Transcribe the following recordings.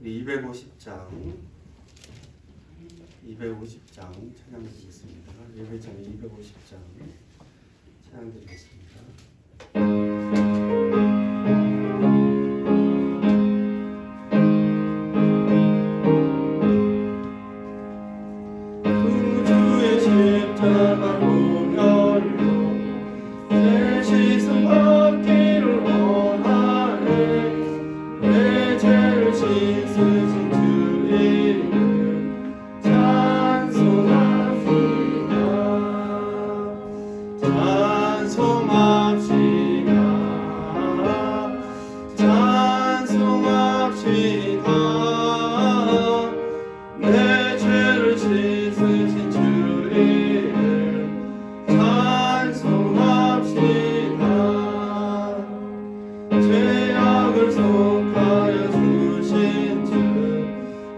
우리 250장 찬양 드리겠습니다. 예배장 250장 찬양 드리겠습니다. 구주의 십자가 보혈로 내 시선 받기를 원하네. 내 죄를 씻으신 주 이름 찬송합시다. 내 죄를 씻으신 주 이름 찬송합시다. 죄악을 속하여 주신 주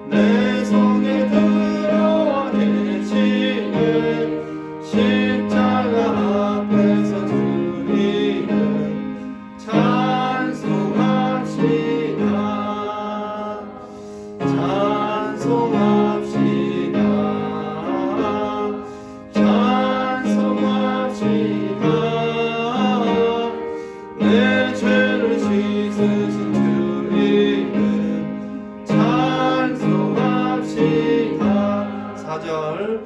내 손에 들어와 계시네. 십자가 앞에서 주 이름 찬송합시다. 찬송합시다. 찬송합시다. 내 죄를 씻으신 주 이름 찬송합시다. 4절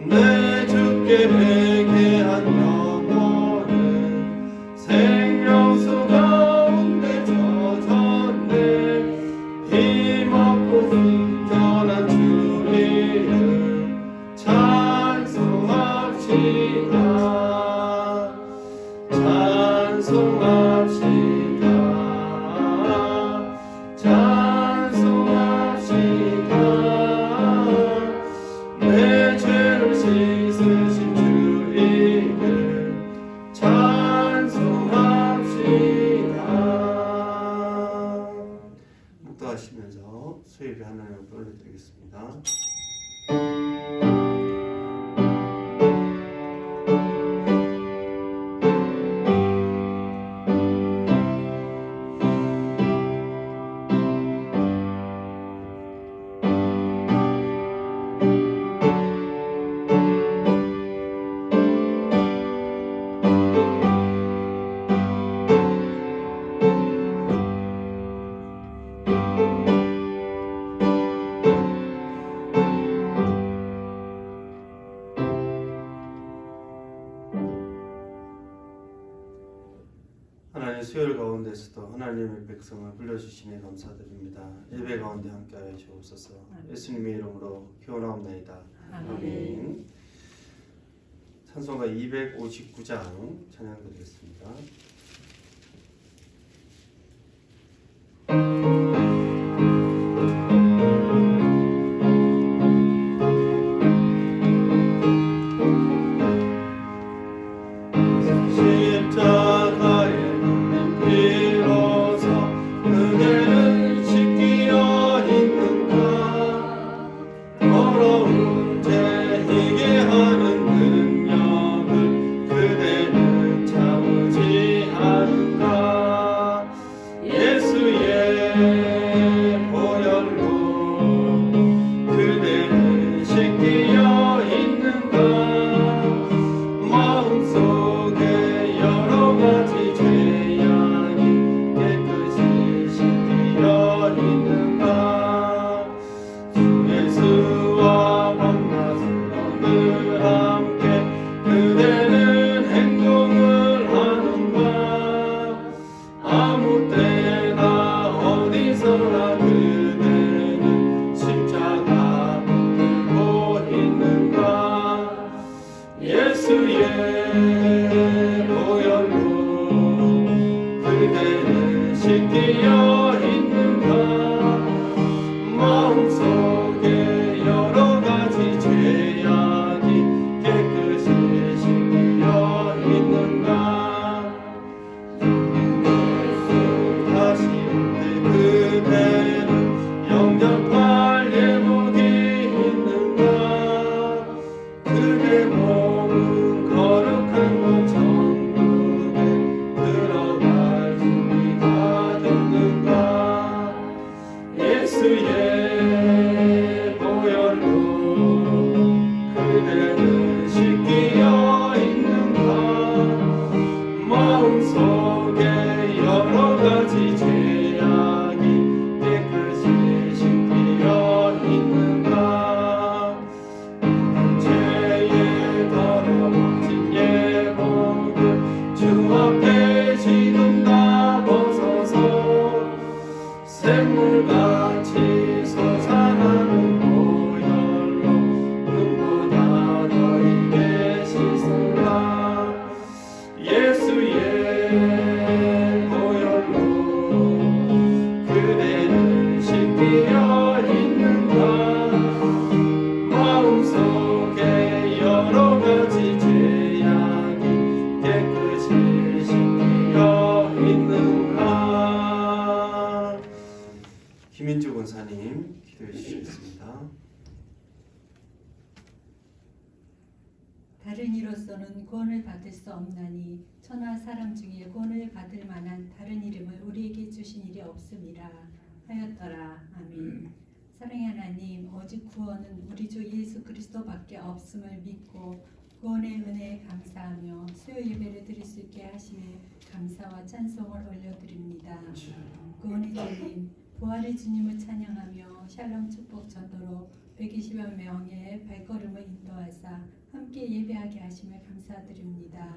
내 주께 회개한 영혼은 생명수 가운데 젖었네. 힘없고 순전한 주 이름 찬송합시다. 찬송합시다. 찬송합시다. 내 죄를 씻으신 주 이름 찬송합시다. 묵도하시면서 수요일에 하나님 앞에 올려드리겠습니다. 하나님, 수요일 가운데서도 하나님의 백성을 불러주시니 감사드립니다. 예배 가운데 함께하여 주옵소서. 예수님의 이름으로 기원하옵나이다. 아멘. 찬송가 259장 찬양 드리겠습니다. 거룩한 것 천국에 들어갈 준비가 된 지금 다 벗어서 샘물같이 솟아나는 보혈로 눈보다 더 익게 씻으라. 예수의 보혈로 그대를 씻기려 있는가. 마음속에 여러 가지 죄악이 깨끗이 씻기려 있는가. 김인주 권사님 기도해 주시겠습니다. 다른 이로서는 구원을 받을 수 없나니 천하 사람 중에 구원을 받을 만한 다른 이름을 우리에게 주신 일이 없음이라 하였더라. 아멘. 사랑의 하나님, 오직 구원은 우리 주 예수 그리스도밖에 없음을 믿고 구원의 은혜에 감사하며 수요 예배를 드릴 수 있게 하심에 감사와 찬송을 올려드립니다. 구원의 주님, 부활의 주님을 찬양하며 샬롬 축복 전도로 120여 명의 발걸음을 인도하사 함께 예배하게 하심을 감사드립니다.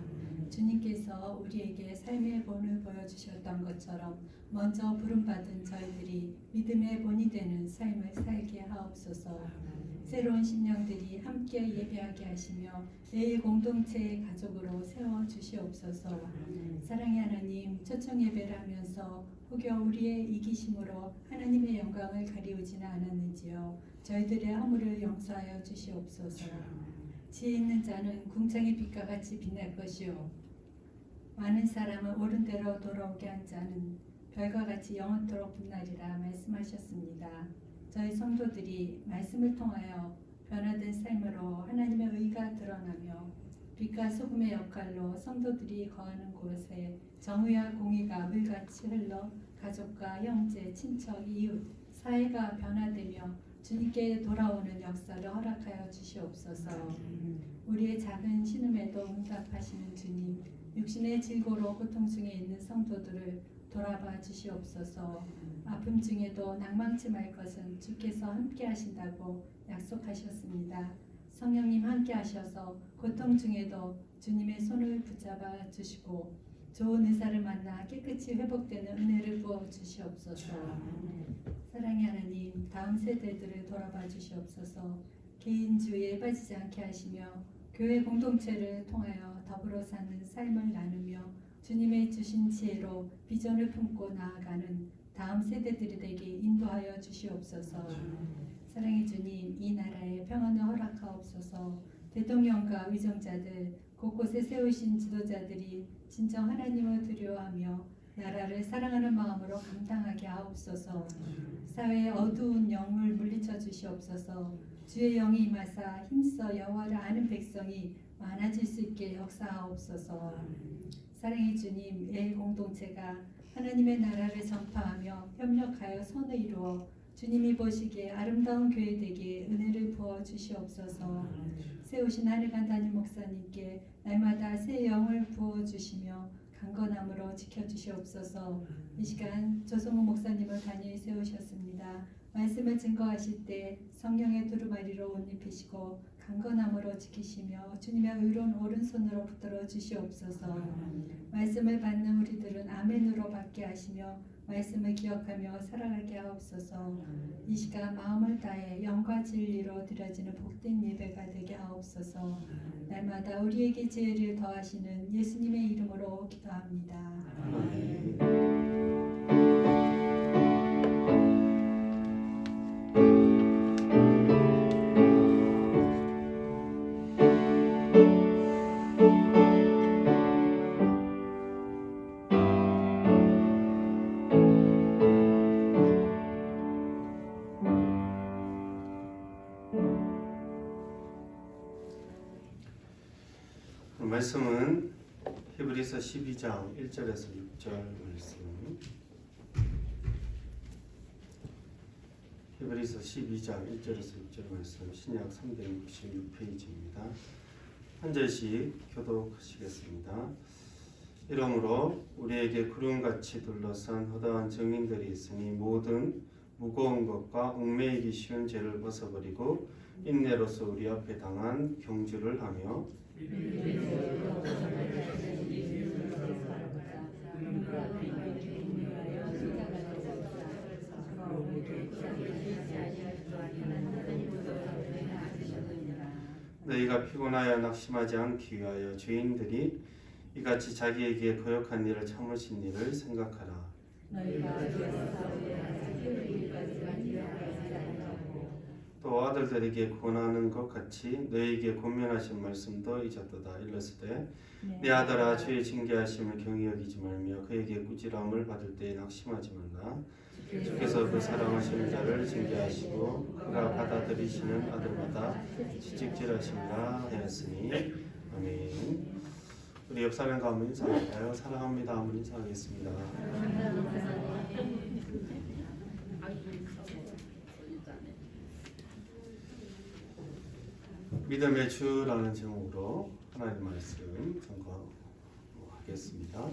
주님께서 우리에게 삶의 본을 보여주셨던 것처럼 먼저 부름받은 저희들이 믿음의 본이 되는 삶을 살게 하옵소서. 새로운 심령들이 함께 예배하게 하시며 매일 공동체의 가족으로 세워주시옵소서. 사랑의 하나님, 초청 예배를 하면서 혹여 우리의 이기심으로 하나님의 영광을 가리우지는 않았는지요. 저희들의 허물을 용서하여 주시옵소서. 지혜 있는 자는 궁창의 빛과 같이 빛날 것이요 많은 사람을 옳은 대로 돌아오게 한 자는 별과 같이 영원토록 빛나리라 말씀하셨습니다. 저희 성도들이 말씀을 통하여 변화된 삶으로 하나님의 의가 드러나며 빛과 소금의 역할로 성도들이 거하는 곳에 정의와 공의가 물같이 흘러 가족과 형제, 친척, 이웃, 사회가 변화되며 주님께 돌아오는 역사를 허락하여 주시옵소서. 우리의 작은 신음에도 응답하시는 주님, 육신의 질고로 고통 중에 있는 성도들을 돌아봐 주시옵소서. 아픔 중에도 낭망치 말 것은 주께서 함께 하신다고 약속하셨습니다. 성령님 함께 하셔서 고통 중에도 주님의 손을 붙잡아 주시고 좋은 의사를 만나 깨끗이 회복되는 은혜를 부어 주시옵소서. 사랑의 하나님, 다음 세대들을 돌아봐 주시옵소서. 개인주의에 빠지지 않게 하시며 교회 공동체를 통하여 더불어 사는 삶을 나누며 주님의 주신 지혜로 비전을 품고 나아가는 다음 세대들이 되게 인도하여 주시옵소서. 사랑의 주님, 이 나라에 평안을 허락하옵소서. 대통령과 위정자들, 곳곳에 세우신 지도자들이 진정 하나님을 두려워하며 나라를 사랑하는 마음으로 감당하게 하옵소서. 사회의 어두운 영을 물리쳐 주시옵소서. 주의 영이 임하사 힘써 여호와를 아는 백성이 많아질 수 있게 역사하옵소서. 사랑의 주님, 매일 공동체가 하나님의 나라를 전파하며 협력하여 손을 이루어 주님이 보시기에 아름다운 교회 되기에 은혜를 부어 주시옵소서. 세우신 하늘간 담임 목사님께 날마다 새 영을 부어 주시며 강건함으로 지켜주시옵소서. 이 시간 조성우 목사님을 단위에 세우셨습니다. 말씀을 증거하실 때 성령의 두루마리로 옷 입히시고 강건함으로 지키시며 주님의 의로운 오른손으로 붙들어 주시옵소서. 말씀을 받는 우리들은 아멘으로 받게 하시며 말씀을 기억하며 살아가게 하옵소서. 이 시간 마음을 다해 영과 진리로 드려지는 복된 예배가 되게 하옵소서. 날마다 우리에게 지혜를 더하시는 예수님의 이름으로 기도합니다. 아멘. 말씀은 히브리서 12장 1절에서 6절 말씀. 히브리서 12장 1절에서 6절 말씀, 신약 366페이지입니다. 한 절씩 교독하시겠습니다. 이러므로 우리에게 구름같이 둘러싼 허다한 증인들이 있으니 모든 무거운 것과 얽매이기 쉬운 죄를 벗어버리고 인내로서 우리 앞에 당한 경주를 하며 너희가 피곤하여 낙심하지 않기 위하여 죄인들이 이같이 자기에게 거역한 일을 참으신 일을 생각하라. 너희가 또 아들들에게 권하는 것 같이 너희에게 권면하신 말씀도 잊었도다. 일렀으되 내 아들아 주의 징계하심을 경히 여기지 말며 그에게 꾸지람을 받을 때에 낙심하지 말라. 주께서 그 사랑하시는 자를 징계하시고 그가 받아들이시는 아들마다 채찍질하심이라 하였으니 아멘. 우리 옆 사람과 한번 인사할까요? 사랑합니다. 한번 인사하겠습니다. 믿음의 주라는 제목으로 하나님 말씀 전거하겠습니다.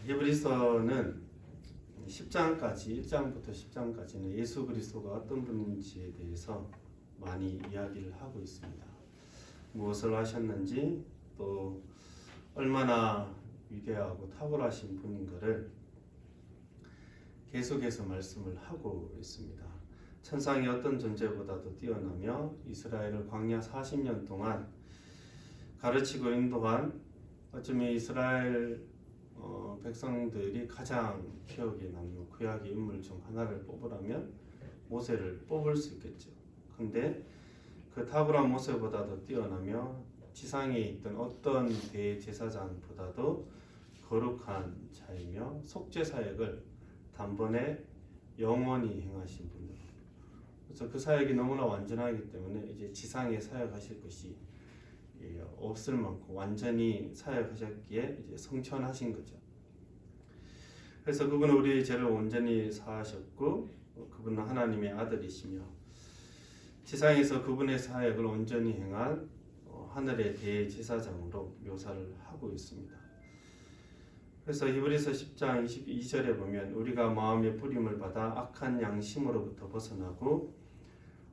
히브리서는 10장까지 1장부터 10장까지는 예수 그리스도가 어떤 분인지에 대해서 많이 이야기를 하고 있습니다. 무엇을 하셨는지 또 얼마나 위대하고 탁월하신 분인가를 계속해서 말씀을 하고 있습니다. 천상의 어떤 존재보다도 뛰어나며 이스라엘을 광야 40년 동안 가르치고 인도한 어쩌면 이스라엘 백성들이 가장 기억에 남는 구약의 인물 중 하나를 뽑으라면 모세를 뽑을 수 있겠죠. 근데 그 탁월한 모세보다도 뛰어나며 지상에 있던 어떤 대제사장보다도 거룩한 자이며 속죄사역을 단번에 영원히 행하신 분들. 그래서 그 사역이 너무나 완전하기 때문에 이제 지상에 사역하실 것이 없을 만큼 완전히 사역하셨기에 이제 성천하신 거죠. 그래서 그분은 우리의 죄를 온전히 사하셨고 그분은 하나님의 아들이시며 지상에서 그분의 사역을 온전히 행한 하늘의 대제사장으로 묘사를 하고 있습니다. 그래서 히브리서 10장 22절에 보면 우리가 마음의 뿌림을 받아 악한 양심으로부터 벗어나고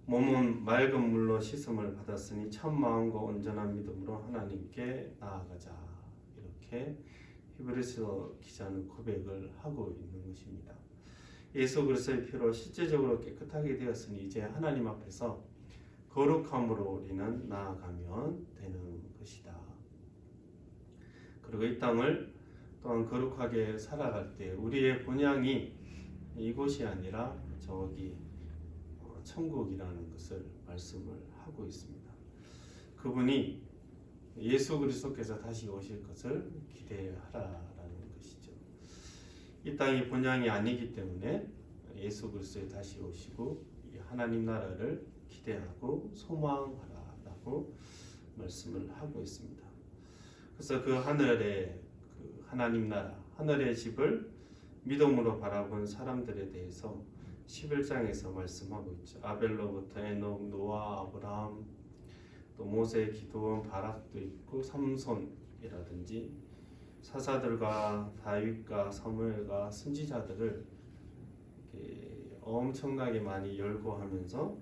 몸은 맑은 물로 씻음을 받았으니 참 마음과 온전한 믿음으로 하나님께 나아가자. 이렇게 히브리서 기자는 고백을 하고 있는 것입니다. 예수 그리스도의 피로 실제적으로 깨끗하게 되었으니 이제 하나님 앞에서 거룩함으로 우리는 나아가면 되는 것이다. 그리고 이 땅을 또한 거룩하게 살아갈 때 우리의 본향이 이곳이 아니라 저기 천국이라는 것을 말씀을 하고 있습니다. 그분이 예수 그리스도께서 다시 오실 것을 기대하라라는 것이죠. 이 땅이 본향이 아니기 때문에 예수 그리스도에 다시 오시고 이 하나님 나라를 기대하고 소망하라라고 말씀을 하고 있습니다. 그래서 그 하늘의 그 하나님 나라, 하늘의 집을 믿음으로 바라본 사람들에 대해서 11장에서 말씀하고 있죠. 아벨로부터 에녹, 노아, 아브라함, 또 모세, 기드온, 바락도 있고 삼손이라든지 사사들과 다윗과 사무엘과 선지자들을 엄청나게 많이 열거하면서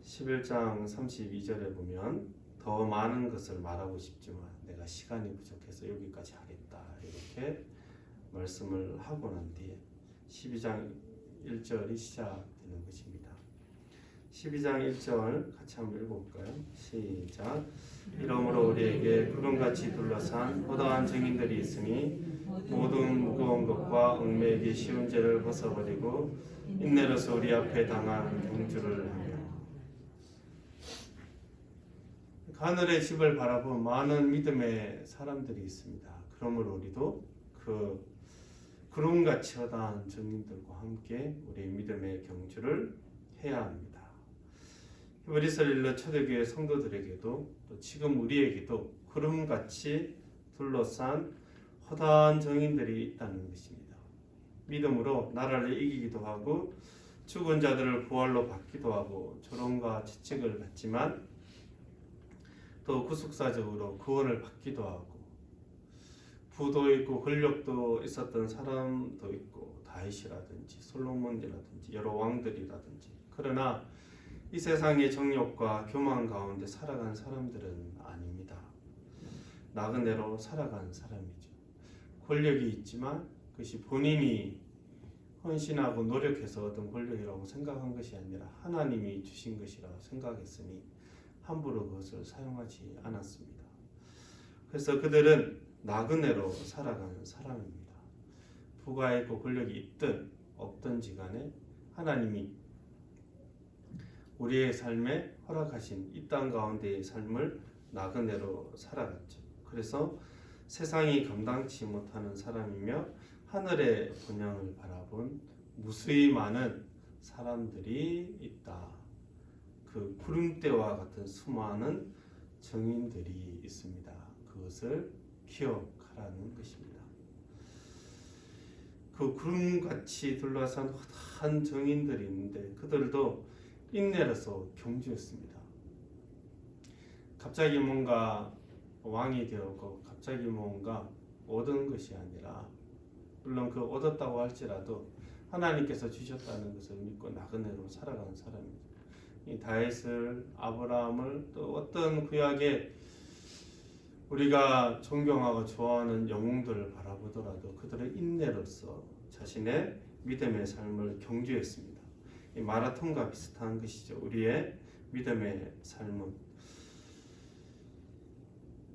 11장 32절에 보면 더 많은 것을 말하고 싶지만 내가 시간이 부족해서 여기까지 하겠다 이렇게 말씀을 하고 난 뒤에 12장 1절이 시작되는 것입니다. 12장 1절 같이 한번 읽어볼까요? 시작. 이러므로 우리에게 구름같이 둘러싼 허다한 증인들이 있으니 모든 무거운 것과 얽매이기 쉬운 죄를 벗어버리고 인내로서 우리 앞에 당한 경주를 하며 하늘의 집을 바라본 많은 믿음의 사람들이 있습니다. 그러므로 우리도 그 구름같이 허다한 증인들과 함께 우리의 믿음의 경주를 해야 합니다. 히브리서를 읽는 초대교회 성도들에게도 또 지금 우리에게도 구름같이 둘러싼 허다한 증인들이 있다는 것입니다. 믿음으로 나라를 이기기도 하고 죽은 자들을 부활로 받기도 하고 조롱과 채찍을 받지만 또 구속사적으로 구원을 받기도 하고 부도 있고 권력도 있었던 사람도 있고 다윗이라든지 솔로몬이라든지 여러 왕들이라든지 그러나 이 세상의 정욕과 교만 가운데 살아간 사람들은 아닙니다. 나그네로 살아간 사람이죠. 권력이 있지만 그것이 본인이 헌신하고 노력해서 얻은 권력이라고 생각한 것이 아니라 하나님이 주신 것이라고 생각했으니 함부로 그것을 사용하지 않았습니다. 그래서 그들은 나그네로 살아가는 사람입니다. 부가 있고 권력이 있든 없든지 간에 하나님이 우리의 삶에 허락하신 이 땅 가운데의 삶을 나그네로 살아갔죠. 그래서 세상이 감당치 못하는 사람이며 하늘의 본향을 바라본 무수히 많은 사람들이 있다. 그 구름대와 같은 수많은 증인들이 있습니다. 그것을 기억하라는 것입니다. 그 구름같이 둘러싼 허다한 증인들이 있는데 그들도 인내로서 경주했습니다. 갑자기 뭔가 왕이 되었고 갑자기 뭔가 얻은 것이 아니라, 물론 그 얻었다고 할지라도 하나님께서 주셨다는 것을 믿고 나그네로 살아가는 사람입니다. 이 다윗을, 아브라함을, 또 어떤 구약의 우리가 존경하고 좋아하는 영웅들을 바라보더라도 그들의 인내로서 자신의 믿음의 삶을 경주했습니다. 이 마라톤과 비슷한 것이죠. 우리의 믿음의 삶은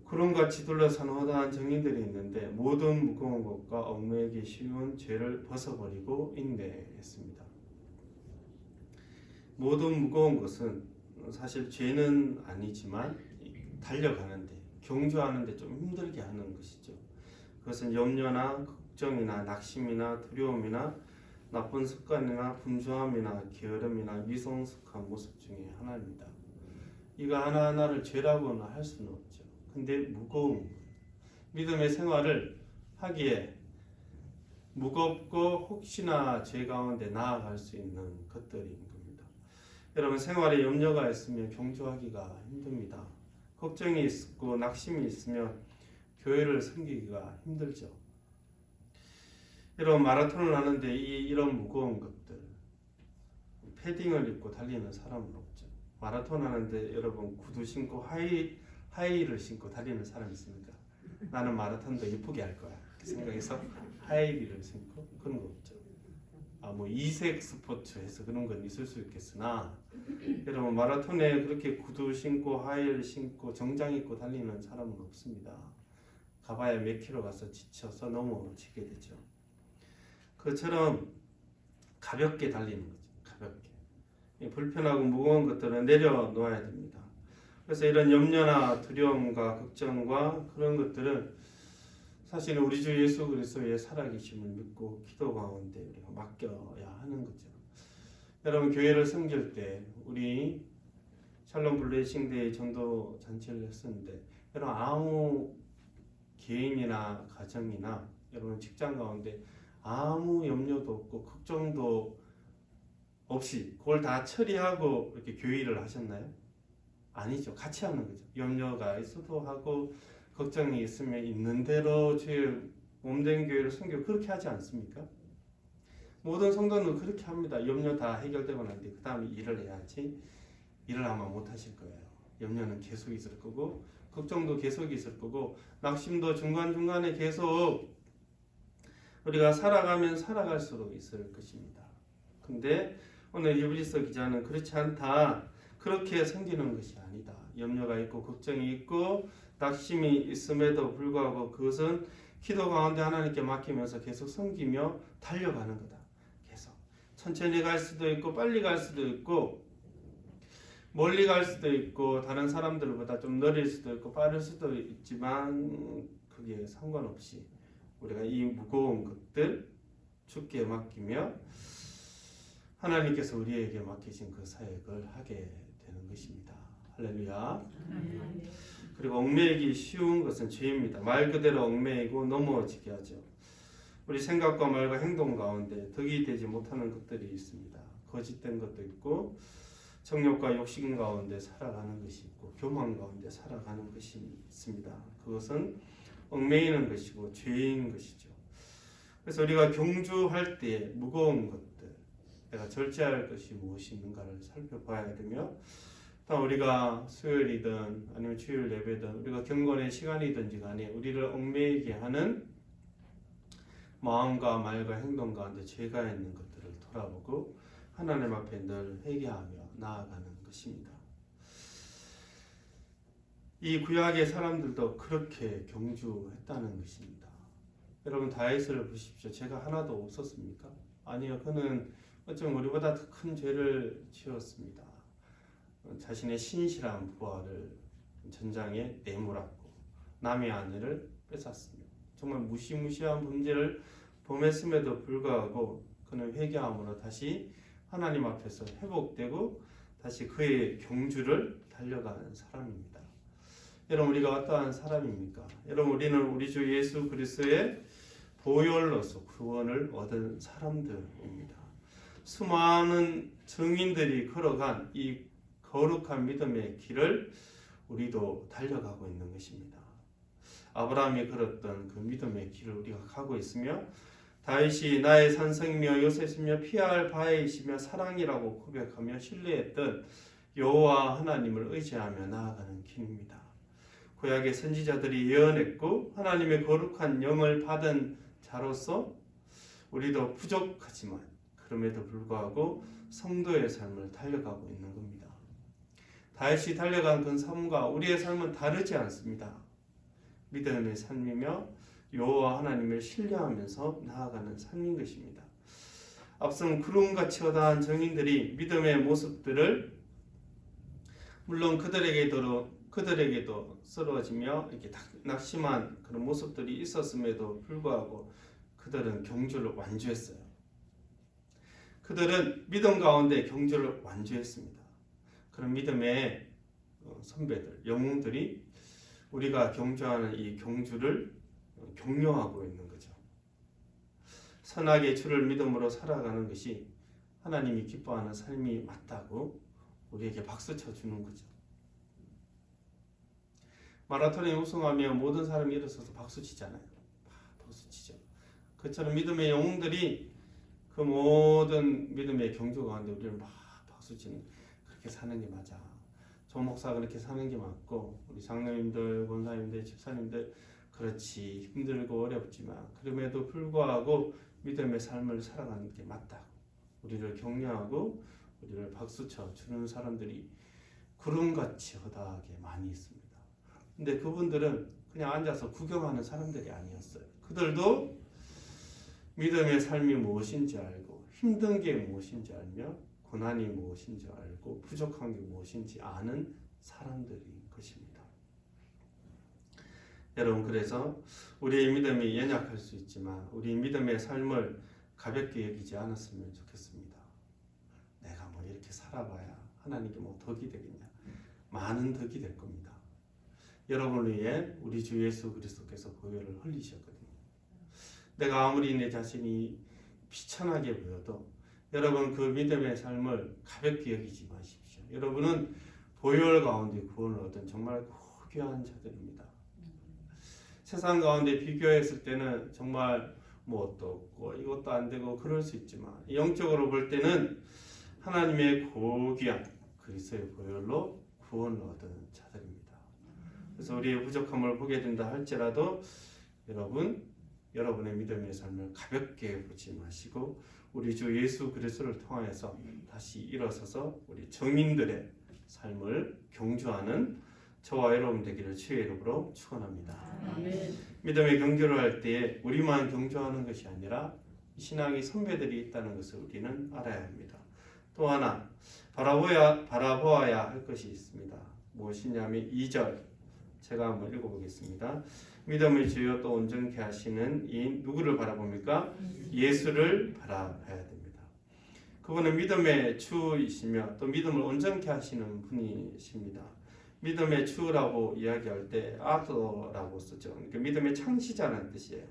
구름같이 둘러싼 허다한 증인들이 있는데 모든 무거운 것과 얽매이기 쉬운 죄를 벗어버리고 인내했습니다. 모든 무거운 것은 사실 죄는 아니지만 달려가는데, 경주하는데 좀 힘들게 하는 것이죠. 그것은 염려나 걱정이나 낙심이나 두려움이나 나쁜 습관이나 분주함이나 게으름이나 미성숙한 모습 중에 하나입니다. 이거 하나하나를 죄라고는 할 수는 없죠. 근데 무거운 믿음의 생활을 하기에 무겁고 혹시나 죄 가운데 나아갈 수 있는 것들인 겁니다. 여러분, 생활에 염려가 있으면 경주하기가 힘듭니다. 걱정이 있고 낙심이 있으면 교회를 섬기기가 힘들죠. 여러분, 마라톤을 하는데 이런 무거운 것들, 패딩을 입고 달리는 사람은 없죠. 마라톤 하는데 여러분 구두 신고 하이힐을 신고 달리는 사람 있습니까? 나는 마라톤도 예쁘게 할 거야 이렇게 생각해서 하이힐을 신고, 그런 거 없죠. 뭐 이색 스포츠 해서 그런 건 있을 수 있겠으나 여러분, 마라톤에 그렇게 구두 신고 하이힐 신고 정장 입고 달리는 사람은 없습니다. 가봐야 몇 킬로 가서 지쳐서 넘어지게 되죠. 그처럼 가볍게 달리는 거죠. 가볍게. 불편하고 무거운 것들은 내려놓아야 됩니다. 그래서 이런 염려나 두려움과 걱정과 그런 것들은 사실 우리 주 예수 그리스도의 살아계심을 믿고 기도 가운데 우리가 맡겨야 하는 거죠. 여러분, 교회를 섬길 때 우리 샬롬 블레싱 데이 전도 잔치를 했었는데, 여러분 아무 개인이나 가정이나 여러분 직장 가운데 아무 염려도 없고 걱정도 없이 그걸 다 처리하고 이렇게 교회를 하셨나요? 아니죠. 같이 하는 거죠. 염려가 있어도 하고 걱정이 있으면 있는 대로 주의 몸된 교회를 섬기고 그렇게 하지 않습니까? 모든 성도는 그렇게 합니다. 염려 다 해결되고 난 뒤에 그 다음에 일을 해야지. 일을 아마 못 하실 거예요. 염려는 계속 있을 거고 걱정도 계속 있을 거고 낙심도 중간중간에 계속 우리가 살아가면 살아갈수록 있을 것입니다. 근데 오늘 히브리서 기자는 그렇지 않다. 그렇게 섬기는 것이 아니다. 염려가 있고 걱정이 있고 낙심이 있음에도 불구하고 그것은 기도 가운데 하나님께 맡기면서 계속 섬기며 달려가는 거다. 계속 천천히 갈 수도 있고 빨리 갈 수도 있고 멀리 갈 수도 있고 다른 사람들보다 좀 느릴 수도 있고 빠를 수도 있지만 그게 상관없이 우리가 이 무거운 것들 주께 맡기며 하나님께서 우리에게 맡기신 그 사역을 하게 되는 것입니다. 할렐루야. 그리고 얽매이기 쉬운 것은 죄입니다. 말 그대로 얽매이고 넘어지게 하죠. 우리 생각과 말과 행동 가운데 덕이 되지 못하는 것들이 있습니다. 거짓된 것도 있고 정욕과 욕심 가운데 살아가는 것이 있고 교만 가운데 살아가는 것이 있습니다. 그것은 얽매이는 것이고 죄인 것이죠. 그래서 우리가 경주할 때 무거운 것들, 내가 절제할 것이 무엇이 있는가를 살펴봐야 되며, 또 우리가 수요일이든 아니면 주일 예배든 우리가 경건의 시간이든지 간에 우리를 얽매이게 하는 마음과 말과 행동 가운데 죄가 있는 것들을 돌아보고 하나님 앞에 늘 회개하며 나아가는 것입니다. 이 구약의 사람들도 그렇게 경주했다는 것입니다. 여러분 다윗을 보십시오. 죄가 하나도 없었습니까? 아니요. 그는 어쩌면 우리보다 더 큰 죄를 지었습니다. 자신의 신실한 부하를 전장에 내몰았고 남의 아내를 뺏었습니다. 정말 무시무시한 범죄를 범했음에도 불구하고 그는 회개함으로 다시 하나님 앞에서 회복되고 다시 그의 경주를 달려가는 사람입니다. 여러분 우리가 어떠한 사람입니까? 여러분 우리는 우리 주 예수 그리스도의 보혈로서 구원을 얻은 사람들입니다. 수많은 증인들이 걸어간 이 거룩한 믿음의 길을 우리도 달려가고 있는 것입니다. 아브라함이 걸었던 그 믿음의 길을 우리가 가고 있으며 다윗이 나의 산성이며 요새이며 피할 바위이시며 사랑이라고 고백하며 신뢰했던 여호와 하나님을 의지하며 나아가는 길입니다. 구약의 선지자들이 예언했고 하나님의 거룩한 영을 받은 자로서 우리도 부족하지만 그럼에도 불구하고 성도의 삶을 달려가고 있는 겁니다. 다윗이 달려간 그 삶과 우리의 삶은 다르지 않습니다. 믿음의 삶이며 여호와 하나님을 신뢰하면서 나아가는 삶인 것입니다. 앞선 구름같이 허다한 정인들이 믿음의 모습들을 물론 그들에게도 쓰러지며 이렇게 낙심한 그런 모습들이 있었음에도 불구하고 그들은 경주를 완주했어요. 그들은 믿음 가운데 경주를 완주했습니다. 그런 믿음의 선배들, 영웅들이 우리가 경주하는 이 경주를 격려하고 있는 거죠. 선악의 주를 믿음으로 살아가는 것이 하나님이 기뻐하는 삶이 맞다고 우리에게 박수 쳐주는 거죠. 마라톤에 우승하며 모든 사람이 일어서서 박수 치잖아요. 박수 치죠. 그처럼 믿음의 영웅들이 그 모든 믿음의 경주 가운데 우리를 막 박수 치는 그렇게 사는 게 맞아. 조 목사가 그렇게 사는 게 맞고 우리 장로님들, 권사님들, 집사님들 그렇지 힘들고 어렵지만 그럼에도 불구하고 믿음의 삶을 살아가는 게 맞다고 우리를 격려하고 우리를 박수쳐 주는 사람들이 구름같이 허다하게 많이 있습니다. 근데 그분들은 그냥 앉아서 구경하는 사람들이 아니었어요. 그들도 믿음의 삶이 무엇인지 알고 힘든 게 무엇인지 알며 고난이 무엇인지 알고 부족한 게 무엇인지 아는 사람들인 것입니다. 여러분 그래서 우리의 믿음이 연약할 수 있지만 우리 믿음의 삶을 가볍게 여기지 않았으면 좋겠습니다. 내가 뭐 이렇게 살아봐야 하나님께 뭐 덕이 되겠냐. 많은 덕이 될 겁니다. 여러분을 위해 우리 주 예수 그리스도께서 보혈을 흘리셨거든요. 내가 아무리 내 자신이 비천하게 보여도 여러분 그 믿음의 삶을 가볍게 여기지 마십시오. 여러분은 보혈 가운데 구원을 얻은 정말 고귀한 자들입니다. 세상 가운데 비교했을 때는 정말 무엇도 없고 이것도 안 되고 그럴 수 있지만 영적으로 볼 때는 하나님의 고귀한 그리스도의 보혈로 구원을 얻은 자들입니다. 그래서 우리의 부족함을 보게 된다 할지라도 여러분의 믿음의 삶을 가볍게 보지 마시고 우리 주 예수 그리스도를 통하여서 다시 일어서서 우리 정인들의 삶을 경주하는 저와 여러분 되기를 주의 이름으로 축원합니다. 아멘. 믿음의 경주를 할 때에 우리만 경주하는 것이 아니라 신앙의 선배들이 있다는 것을 우리는 알아야 합니다. 또 하나 바라보아야 할 것이 있습니다. 무엇이냐면 2절 제가 한번 읽어보겠습니다. 믿음의 주여 또 온전케 하시는 이 누구를 바라봅니까? 예수를 바라봐야 됩니다. 그분은 믿음의 주이시며 또 믿음을 온전케 하시는 분이십니다. 믿음의 주라고 이야기할 때 아더라고 쓰죠. 그러니까 믿음의 창시자라는 뜻이에요.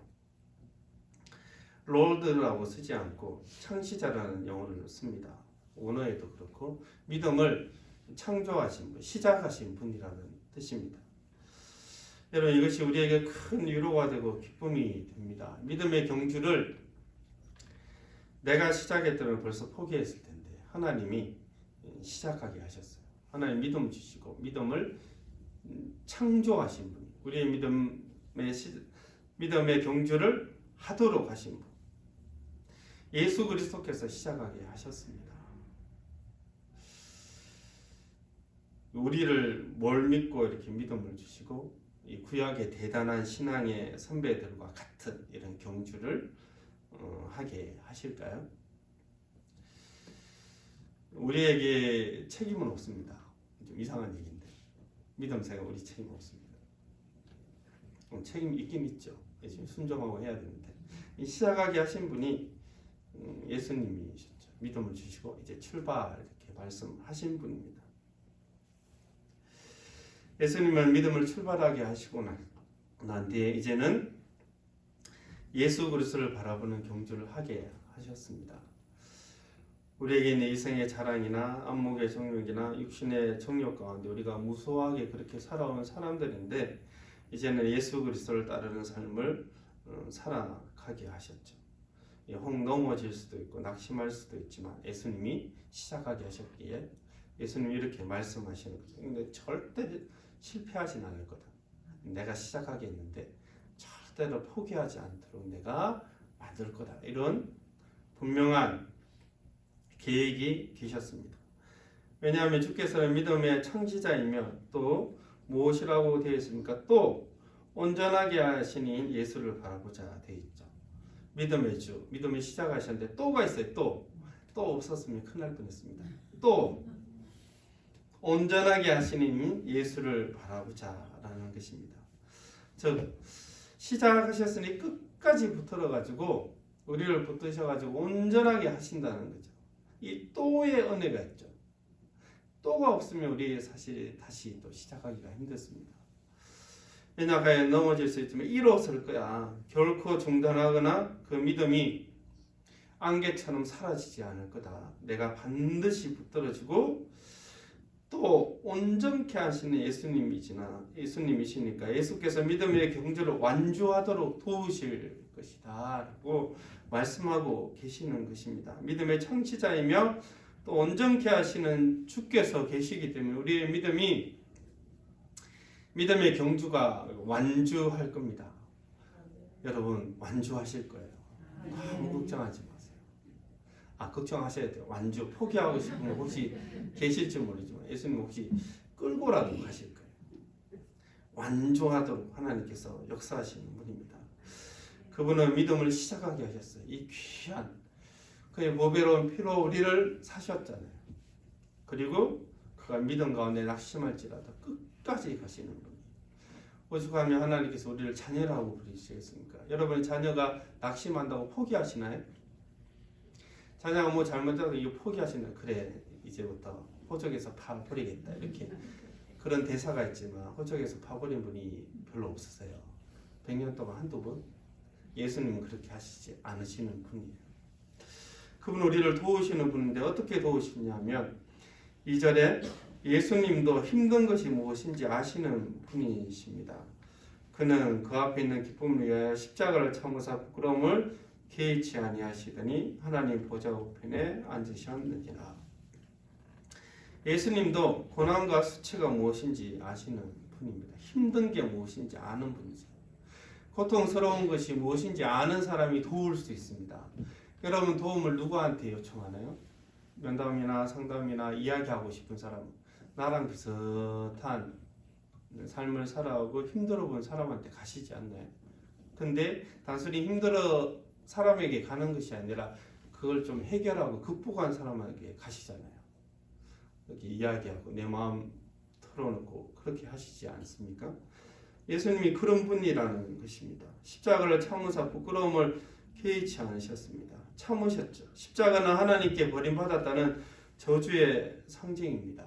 롤드라고 쓰지 않고 창시자라는 영어를 씁니다. 원어에도 그렇고 믿음을 창조하신 분, 시작하신 분이라는 뜻입니다. 여러분 이것이 우리에게 큰 위로가 되고 기쁨이 됩니다. 믿음의 경주를 내가 시작했다면 벌써 포기했을 텐데 하나님이 시작하게 하셨어요. 하나님 믿음 주시고 믿음을 창조하신 분, 우리의 믿음의 경주를 하도록 하신 분, 예수 그리스도께서 시작하게 하셨습니다. 우리를 뭘 믿고 이렇게 믿음을 주시고 이 구약의 대단한 신앙의 선배들과 같은 이런 경주를 하게 하실까요? 우리에게 책임은 없습니다. 좀 이상한 얘기인데 믿음생활 우리 책임 없습니다. 책임이 있긴 있죠. 순종하고 해야 되는데 이 시작하게 하신 분이 예수님이셨죠. 믿음을 주시고 이제 출발 이렇게 말씀하신 분입니다. 예수님은 믿음을 출발하게 하시고 난 뒤에 이제는 예수 그리스도를 바라보는 경주를 하게 하셨습니다. 우리에게 있는 이생의 자랑이나 안목의 정욕이나 육신의 정욕 가운데 우리가 무수하게 그렇게 살아오는 사람들인데 이제는 예수 그리스도를 따르는 삶을 살아가게 하셨죠. 혹 넘어질 수도 있고 낙심할 수도 있지만 예수님이 시작하게 하셨기에 예수님이 이렇게 말씀하시는 거죠. 근데 절대 실패하진 않을 거다. 내가 시작하게 했는데 절대로 포기하지 않도록 내가 만들 거다. 이런 분명한 계획이 계셨습니다. 왜냐하면 주께서는 믿음의 창시자이며 또 무엇이라고 되어 있습니까? 또 온전하게 하시는 예수를 바라보자 되어 있죠. 믿음의 주, 믿음을 시작하셨는데 또가 있어요. 또 없었으면 큰일 날 뻔했습니다. 또 온전하게 하시는 예수를 바라보자라는 것입니다. 즉 시작하셨으니 끝까지 붙들어가지고 우리를 붙드셔가지고 온전하게 하신다는 거죠. 이 또의 은혜가 있죠. 또가 없으면 우리 사실 다시 또 시작하기가 힘들습니다. 왜냐하면 넘어질 수 있지만 일어설 거야. 결코 중단하거나 그 믿음이 안개처럼 사라지지 않을 거다. 내가 반드시 붙들어지고 또 온전케 하시는 예수님이시니까 예수께서 믿음의 경주를 완주하도록 도우실 것이다 라고 말씀하고 계시는 것입니다. 믿음의 창시자이며 또 온전케 하시는 주께서 계시기 때문에 우리의 믿음의 경주가 완주할 겁니다. 여러분 완주하실 거예요. 아무 걱정하지 마세요. 걱정하셔야 돼요. 완주 포기하고 싶으면 혹시 계실지 모르지만 예수님 혹시 끌고라도 가실 거예요. 완주하도록 하나님께서 역사하시는 분입니다. 그분은 믿음을 시작하게 하셨어요. 이 귀한 그의 보배로운 피로 우리를 사셨잖아요. 그리고 그가 믿음 가운데 낙심할지라도 끝까지 가시는 분이에요. 오죽하면 하나님께서 우리를 자녀라고 부르시겠습니까? 여러분의 자녀가 낙심한다고 포기하시나요? 자녀가 뭐 잘못하고 이거 포기하시나요? 그래 이제부터 호적에서 파버리겠다 이렇게 그런 대사가 있지만 호적에서 파버린 분이 별로 없었어요. 100년 동안 한두 번? 예수님은 그렇게 하시지 않으시는 분이에요. 그분은 우리를 도우시는 분인데 어떻게 도우시냐면 2절에 예수님도 힘든 것이 무엇인지 아시는 분이십니다. 그는 그 앞에 있는 기쁨을 위하여 십자가를 참으사 부끄러움을 개의치 아니하시더니 하나님 보좌 우편에 앉으셨느니라. 예수님도 고난과 수치가 무엇인지 아시는 분입니다. 힘든 게 무엇인지 아는 분이세요. 고통스러운 것이 무엇인지 아는 사람이 도울 수 있습니다. 여러분 도움을 누구한테 요청하나요? 면담이나 상담이나 이야기하고 싶은 사람, 나랑 비슷한 삶을 살아오고 힘들어 본 사람한테 가시지 않나요? 근데 단순히 힘들어 사람에게 가는 것이 아니라 그걸 좀 해결하고 극복한 사람에게 가시잖아요. 이렇게 이야기하고 내 마음 털어놓고 그렇게 하시지 않습니까? 예수님이 그런 분이라는 것입니다. 십자가를 참으사 부끄러움을 개의치 않으셨습니다. 참으셨죠. 십자가는 하나님께 버림받았다는 저주의 상징입니다.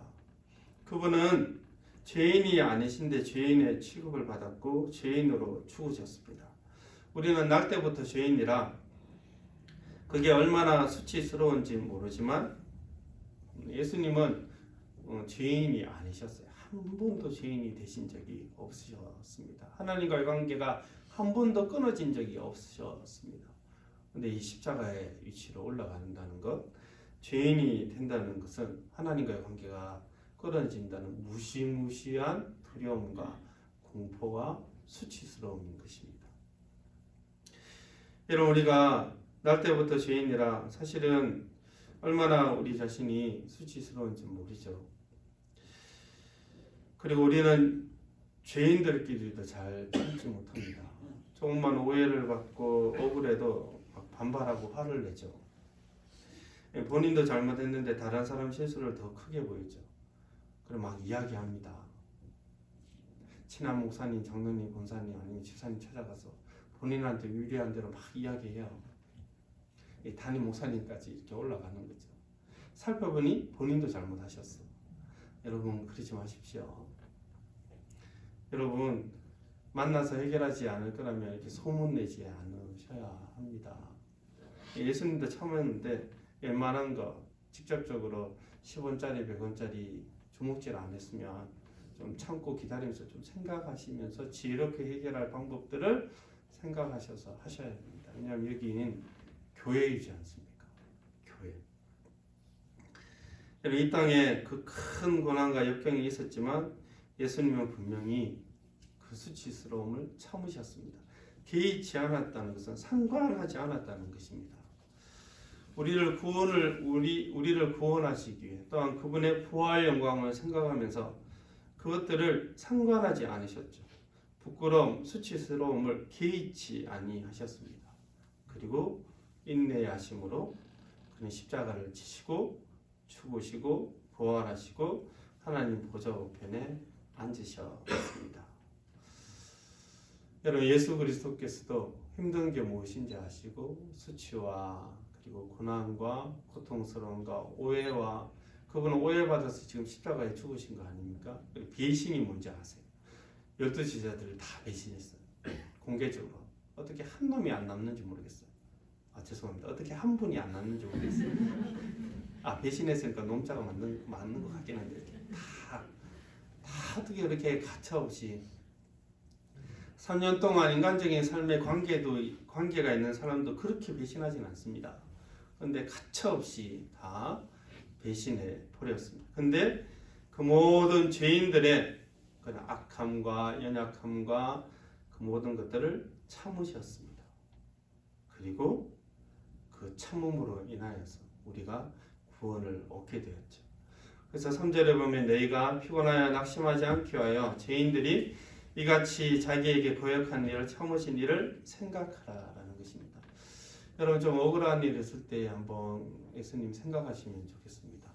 그분은 죄인이 아니신데 죄인의 취급을 받았고 죄인으로 죽으셨습니다. 우리는 날 때부터 죄인이라 그게 얼마나 수치스러운지 모르지만 예수님은 죄인이 아니셨어요. 한 번도 죄인이 되신 적이 없으셨습니다. 하나님과의 관계가 한 번도 끊어진 적이 없으셨습니다. 근데 이 십자가의 위치로 올라간다는 것, 죄인이 된다는 것은 하나님과의 관계가 끊어진다는 무시무시한 두려움과 공포와 수치스러움인 것입니다. 여러분 우리가 날 때부터 죄인이라 사실은 얼마나 우리 자신이 수치스러운지 모르죠. 그리고 우리는 죄인들끼리도 잘 참지 못합니다. 조금만 오해를 받고 억울해도 막 반발하고 화를 내죠. 본인도 잘못했는데 다른 사람 실수를 더 크게 보이죠. 그럼 막 이야기합니다. 친한 목사님, 장로님, 권사님 아니면 집사님 찾아가서 본인한테 유리한 대로 막 이야기해요. 담임 목사님까지 이렇게 올라가는 거죠. 살펴보니 본인도 잘못하셨어. 여러분 그러지 마십시오. 여러분 만나서 해결하지 않을 거라면 이렇게 소문내지 않으셔야 합니다. 예수님도 참았는데 웬만한 거 직접적으로 10원짜리 100원짜리 주먹질 안 했으면 좀 참고 기다리면서 좀 생각하시면서 지혜롭게 해결할 방법들을 생각하셔서 하셔야 됩니다. 왜냐하면 여기는 교회이지 않습니까? 교회. 이 땅에 그 큰 고난과 역경이 있었지만 예수님은 분명히 그 수치스러움을 참으셨습니다. 개의치 않았다는 것은 상관하지 않았다는 것입니다. 우리를 구원하시기 위해 또한 그분의 부활 영광을 생각하면서 그것들을 상관하지 않으셨죠. 부끄러움, 수치스러움을 개의치 아니하셨습니다. 그리고 인내하심으로 그는 십자가를 지시고 죽으시고 부활하시고 하나님 보좌 우편에 앉으셨습니다. 여러분 예수 그리스도께서도 힘든 게 무엇인지 아시고 수치와 그리고 고난과 고통스러움과 오해와 그분은 오해받아서 지금 십자가에 죽으신 거 아닙니까? 배신이 뭔지 아세요? 12제자들을 다 배신했어요. 공개적으로. 어떻게 한 놈이 안 남는지 모르겠어요. 죄송합니다. 어떻게 한 분이 안 남는지 모르겠어요. 배신했으니까 놈자가 맞는 것 같긴 한데 다 어떻게 이렇게 가차없이 3년 동안 인간적인 삶의 관계가 있는 사람도 그렇게 배신하진 않습니다. 그런데 가차없이 다 배신해 버렸습니다. 근데 그 모든 죄인들의 그 악함과 연약함과 그 모든 것들을 참으셨습니다. 그리고 그 참음으로 인하여서 우리가 구원을 얻게 되었죠. 그래서 3절에 보면 너희가 피곤하여 낙심하지 않기 위하여 죄인들이 이같이 자기에게 거역한 일을 참으신 일을 생각하라라는 것입니다. 여러분 좀 억울한 일 있을 때 한번 예수님 생각하시면 좋겠습니다.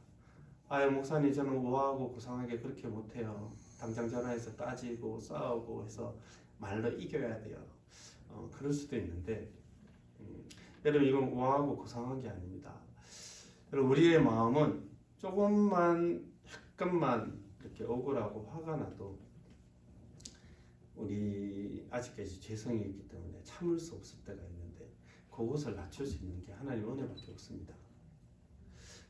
목사님 저는 우아하고 고상하게 그렇게 못해요. 당장 전화해서 따지고 싸우고 해서 말로 이겨야 돼요. 그럴 수도 있는데 여러분 이건 우아하고 고상한 게 아닙니다. 여러분 우리의 마음은 약간만 이렇게 억울하고 화가 나도 우리 아직까지 죄성이 있기 때문에 참을 수 없을 때가 있는데 그것을 낮출 수 있는 게 하나님 은혜밖에 없습니다.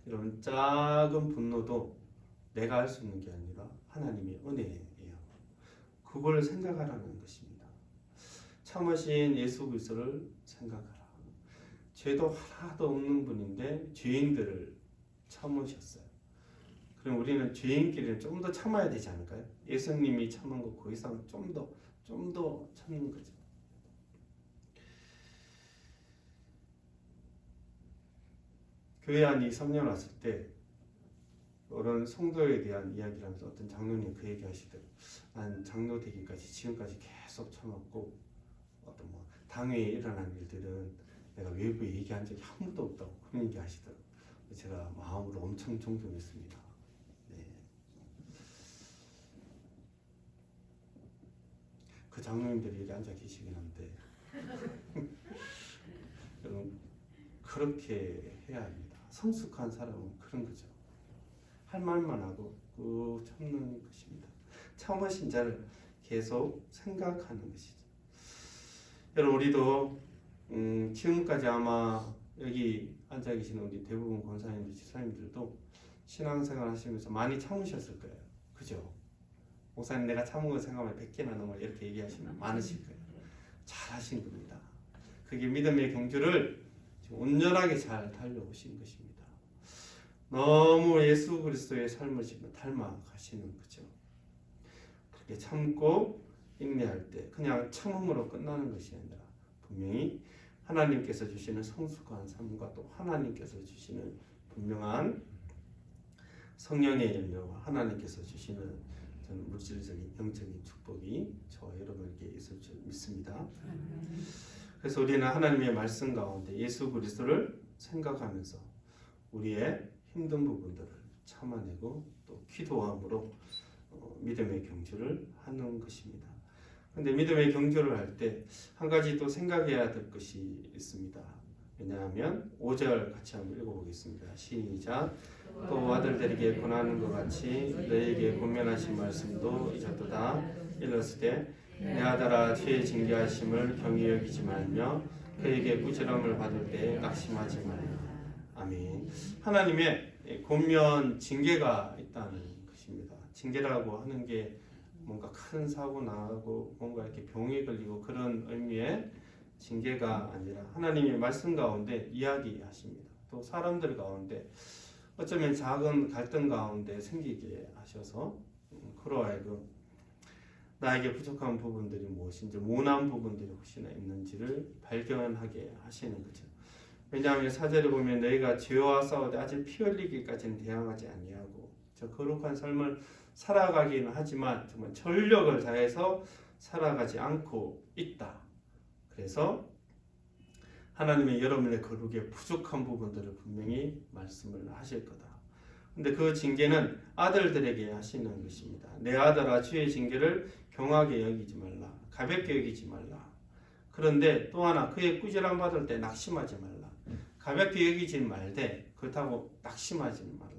여러분 작은 분노도 내가 할 수 있는 게 아니라 하나님의 은혜예요. 그걸 생각하라는 것입니다. 참으신 예수 그리스도를 생각하라. 죄도 하나도 없는 분인데 죄인들을 참으셨어요. 그럼 우리는 죄인끼리는 좀 더 참아야 되지 않을까요? 예수님이 참은 거 그 이상 좀 더 참는 거죠. 교회 한 2, 3년 왔을 때 그런 성도에 대한 이야기를 하면서 어떤 장로님 그 얘기 하시더라고요. 난 장로 되기까지 지금까지 계속 참았고 어떤 당회에 일어난 일들은 내가 외부에 얘기한 적이 한 번도 없다고 그런 얘기 하시더라고요. 제가 마음으로 엄청 존경했습니다. 네. 그 장로님들이 여기 앉아 계시긴 한데 여러분 그렇게 해야 합니다. 성숙한 사람은 그런 거죠. 할 말만 하고 꾹 참는 것입니다. 참으신 자를 계속 생각하는 것이죠. 여러분 우리도 지금까지 아마 여기 앉아 계시는 우리 대부분 권사님들, 집사님들도 신앙생활 하시면서 많이 참으셨을 거예요. 그죠? 목사님 내가 참은 거 생각하면 100개나 넘어 이렇게 얘기하시면 많으실 거예요. 잘하신 겁니다. 그게 믿음의 경주를 온전하게 잘 달려오신 것입니다. 너무 예수 그리스도의 삶을 지금 닮아가시는 거죠. 그렇게 참고 인내할 때 그냥 참음으로 끝나는 것이 아니라 분명히 하나님께서 주시는 성숙한 삶과 또 하나님께서 주시는 분명한 성령의 열매와 하나님께서 주시는 저는 물질적인 영적인 축복이 저와 여러분에게 있을 줄 믿습니다. 그래서 우리는 하나님의 말씀 가운데 예수 그리스도를 생각하면서 우리의 힘든 부분들을 참아내고 또 기도함으로 믿음의 경주를 하는 것입니다. 그런데 믿음의 경주를 할 때 한 가지 또 생각해야 될 것이 있습니다. 왜냐하면 5절 같이 한번 읽어보겠습니다. 시작. 또 아들들에게 권하는 것 같이 너에게 권면하신 말씀도 잊었도다. 일렀으되 내 아들아 죄의 징계하심을 경히 여기지 말며 그에게 꾸지람을 받을 때 낙심하지 말라. 아멘. 하나님의 권면 징계가 있다는 것입니다. 징계라고 하는 게 뭔가 큰 사고 나고 뭔가 이렇게 병에 걸리고 그런 의미의 징계가 아니라 하나님의 말씀 가운데 이야기하십니다. 또 사람들 가운데 어쩌면 작은 갈등 가운데 생기게 하셔서 그로 하여금 나에게 부족한 부분들이 무엇인지 모난 부분들이 혹시나 있는지를 발견하게 하시는 거죠. 왜냐하면 4절에 보면 너희가 죄와 싸우되 아직 피 흘리기까지는 대항하지 아니하고 저 거룩한 삶을 살아가기는 하지만 정말 전력을 다해서 살아가지 않고 있다. 그래서 하나님의 여러분의 거룩에 부족한 부분들을 분명히 말씀을 하실 거다. 근데 그 징계는 아들들에게 하시는 것입니다. 내 아들아 주의 징계를 경하게 여기지 말라. 가볍게 여기지 말라. 그런데 또 하나 그의 꾸지람 받을 때 낙심하지 말라. 가볍게 여기지 말되 그렇다고 낙심하지 말라.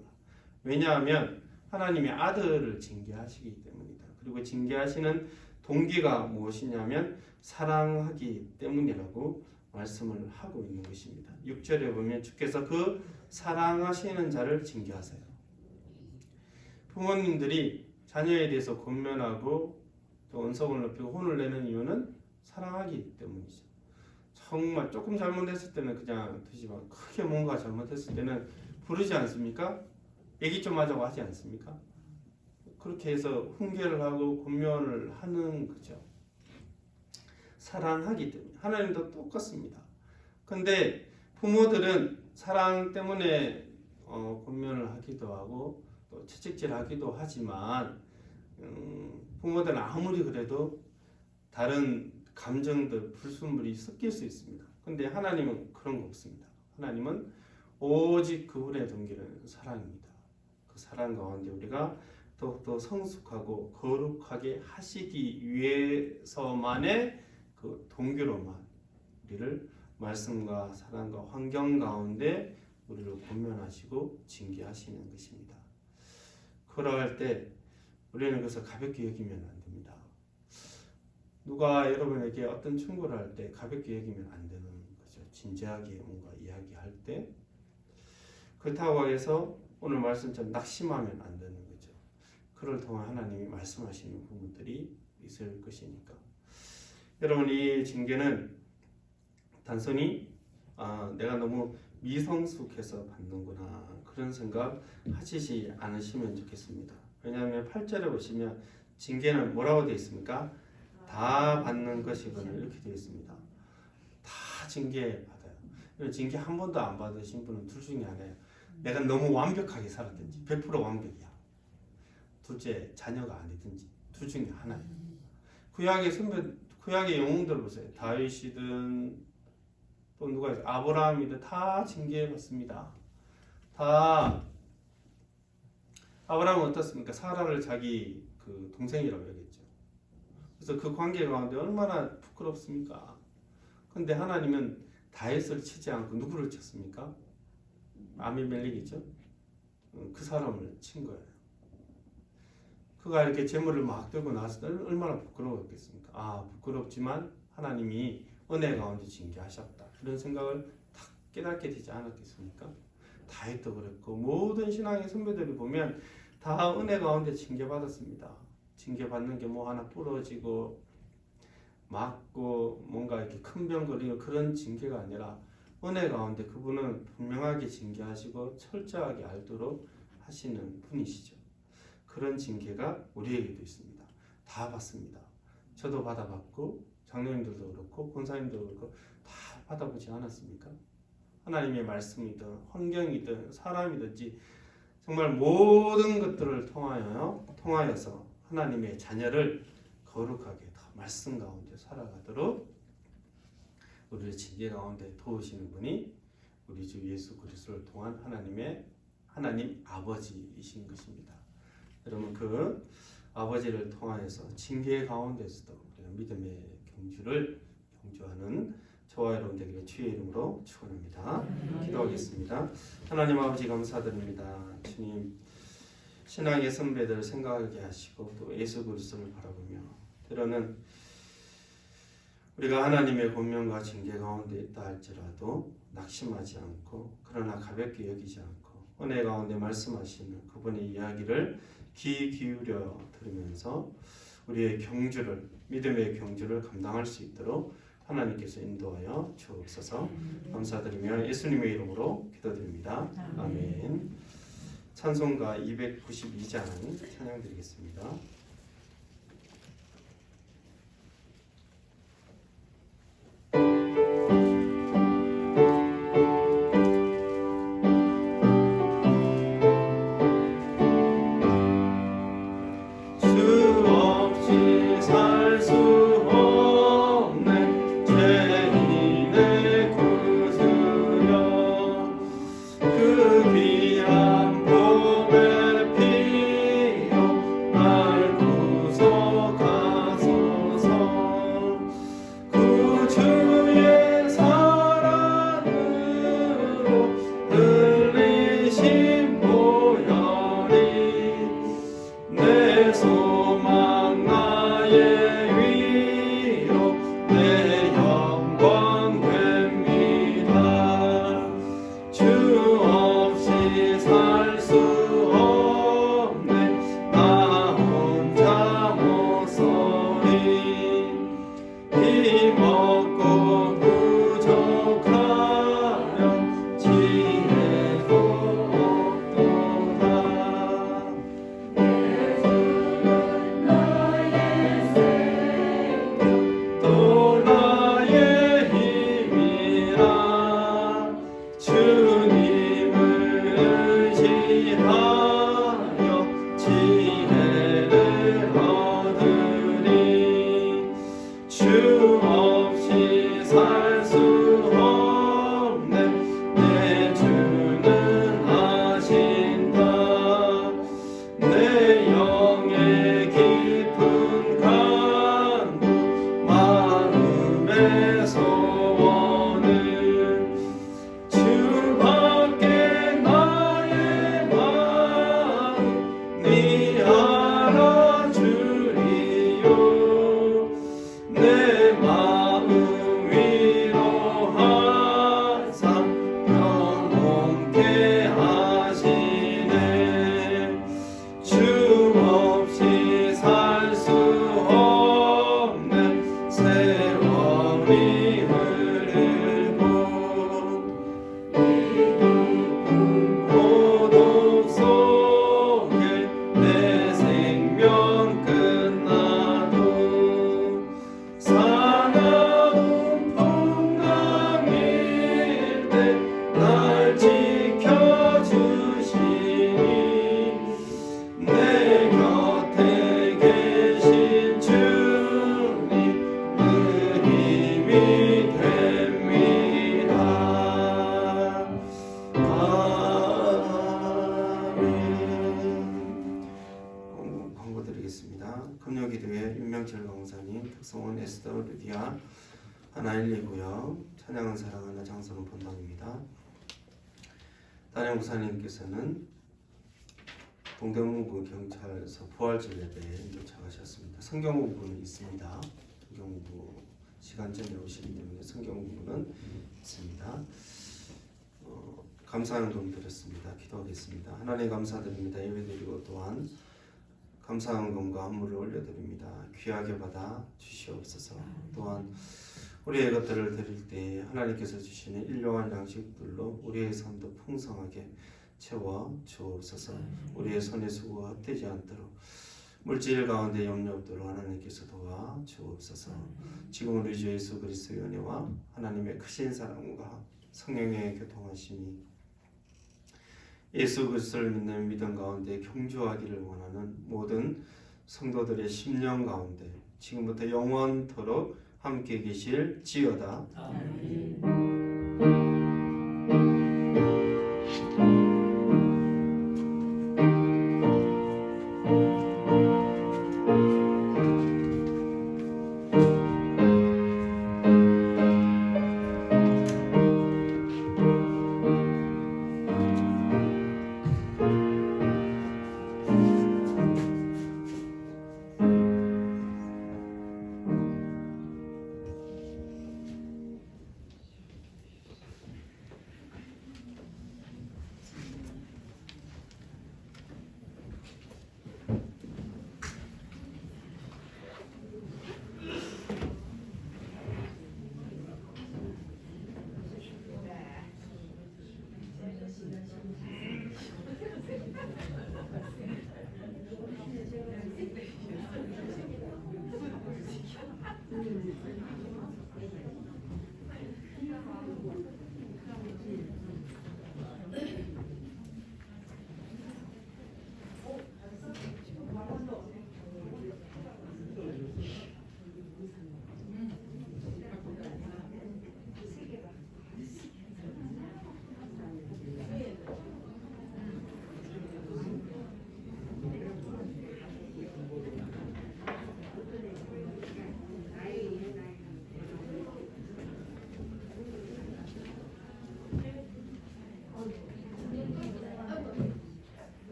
왜냐하면 하나님의 아들을 징계하시기 때문이다. 그리고 징계하시는 동기가 무엇이냐면 사랑하기 때문이라고 말씀을 하고 있는 것입니다. 6절에 보면 주께서 그 사랑하시는 자를 징계하세요. 부모님들이 자녀에 대해서 권면하고 또 언성을 높이고 혼을 내는 이유는 사랑하기 때문이죠. 정말 조금 잘못했을 때는 그냥 두지만 크게 뭔가 잘못했을 때는 부르지 않습니까? 얘기 좀 하자고 하지 않습니까? 그렇게 해서 훈계를 하고 권면을 하는 거죠. 사랑하기 때문에. 하나님도 똑같습니다. 근데 부모들은 사랑 때문에 권면을 하기도 하고 또 채찍질하기도 하지만 부모들은 아무리 그래도 다른 감정들, 불순물이 섞일 수 있습니다. 근데 하나님은 그런 거 없습니다. 하나님은 오직 그분의 동기는 사랑입니다. 그 사랑 가운데 우리가 더욱더 성숙하고 거룩하게 하시기 위해서만의 그 동기로만 우리를 말씀과 사랑과 환경 가운데 우리를 권면하시고 징계하시는 것입니다. 그러할 때 우리는 그것을 가볍게 여기면 안 됩니다. 누가 여러분에게 어떤 충고를 할 때 가볍게 여기면 안 되는 거죠. 진지하게 뭔가 이야기할 때 그렇다고 해서 오늘 말씀처럼 낙심하면 안 되는 거죠. 그를 통해 하나님이 말씀하시는 부분들이 있을 것이니까. 여러분 이 징계는 단순히 내가 너무 미성숙해서 받는구나 그런 생각 하시지 않으시면 좋겠습니다. 왜냐하면 8절에 보시면 징계는 뭐라고 되어 있습니까? 다 받는 것이거나 이렇게 되어 있습니다. 다 징계 받아요. 징계 한 번도 안 받으신 분은 둘 중에 하나예요. 내가 너무 완벽하게 살았든지 100% 완벽이야. 둘째 자녀가 아니든지 둘 중에 하나예요. 구약의 영웅들 보세요. 다윗이든 또 누가 있어요? 아브라함이든 다 징계받습니다. 다 아브라함은 어떻습니까? 사라를 자기 그 동생이라고 여겼죠. 그래서 그 관계 가운데 얼마나 부끄럽습니까? 근데 하나님은 다윗을 치지 않고 누구를 쳤습니까? 아비멜렉이죠. 그 사람을 친 거예요. 그가 이렇게 재물을 막 들고 나왔을 때 얼마나 부끄러웠겠습니까? 부끄럽지만 하나님이 은혜 가운데 징계하셨다. 그런 생각을 딱 깨닫게 되지 않았겠습니까? 다윗도 그랬고 모든 신앙의 선배들이 보면 다 은혜 가운데 징계받았습니다. 징계받는 게 뭐 하나 부러지고 맞고 뭔가 이렇게 큰 병 걸리고 그런 징계가 아니라 은혜 가운데 그분은 분명하게 징계하시고 철저하게 알도록 하시는 분이시죠. 그런 징계가 우리에게도 있습니다. 다 받습니다. 저도 받아봤고 장로님들도 그렇고 권사님도 그렇고 다 받아보지 않았습니까? 하나님의 말씀이든 환경이든 사람이든지 정말 모든 것들을 통하여서 하나님의 자녀를 거룩하게 더 말씀 가운데 살아가도록 우리를 징계 가운데 도우시는 분이 우리 주 예수 그리스도를 통한 하나님 아버지이신 것입니다. 여러분 그 아버지를 통하여서 징계 가운데서도 우리가 믿음의 경주를 경주하는 저와 여러분 되기를 주의 이름으로 축원합니다. 기도하겠습니다. 하나님 아버지 감사드립니다. 주님 신앙의 선배들 생각하게 하시고 또 예수 그리스도를 바라보며 때로는 우리가 하나님의 권면과 징계 가운데 있다 할지라도 낙심하지 않고 그러나 가볍게 여기지 않고 은혜 가운데 말씀하시는 그분의 이야기를 귀 기울여 들으면서 우리의 경주를 믿음의 경주를 감당할 수 있도록 하나님께서 인도하여 주옵소서. 감사드리며 예수님의 이름으로 기도드립니다. 아멘. 찬송가 292장 찬양드리겠습니다. 금요기도회 윤명철 강사님, 특성원 에스더 루디아 하나 1, 2고요. 찬양은 사랑하나 장선우 본당입니다. 단영부사님께서는 동대문구 경찰서 부활절 예배에 요청하셨습니다. 성경 공부는 있습니다. 성경 공부 시간전에 오시기 때문에 성경 공부는 있습니다. 감사하는 돈 드렸습니다. 기도하겠습니다. 하나님 감사드립니다. 예배드리고 또한 감사한 금과 헌물을 올려드립니다. 귀하게 받아 주시옵소서. 또한 우리의 것들을 드릴 때 하나님께서 주시는 일용할 양식들로 우리의 삶도 풍성하게 채워 주옵소서. 우리의 손의 수고가 헛되지 않도록 물질 가운데 염려 없도록 하나님께서 도와 주옵소서. 지금 우리 주 예수 그리스도의 은혜와 하나님의 크신 사랑과 성령의 교통하심이 예수 그리스도를 믿는 믿음 가운데 경주하기를 원하는 모든 성도들의 심령 가운데 지금부터 영원토록 함께 계실지어다. 아멘.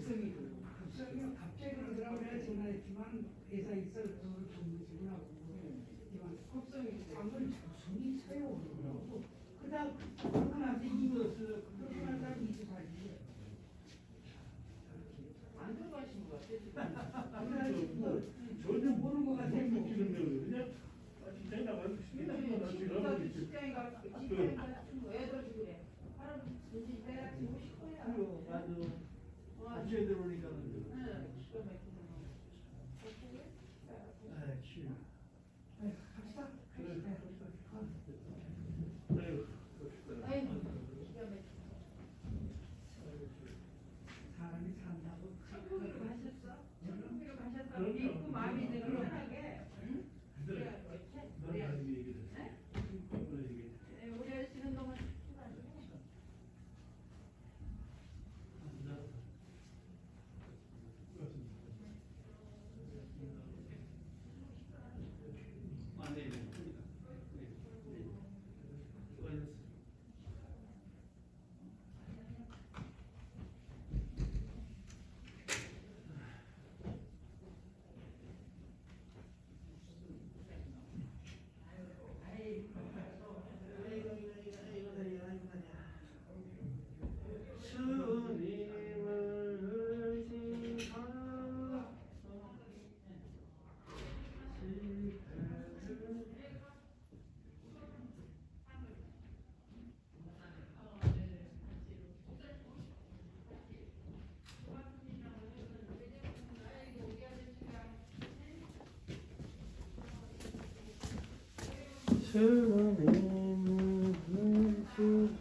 급성이 갑자기 그러더라고요. 전화했지만 회사 있어 정지구나. 급성이 장을 손이 쳐요. 그다음 그러고 나서 입었어. 그러고 나서 24일. 안 들어가신 것 같아. 전혀 모르는 것 같아. 그냥 직장에 나가서 직장에 가서 직장에 가서 애들 주고 그래. 할아버지 내가 지고 싶어요. 맞아. 아침에 들어오니까는. 갑시다. 사람이 산다고. 한국으로 가셨어? 한국으로 가셨어? 믿고 마음이 늘어나게. 응? 우리 아저씨는 너무 주님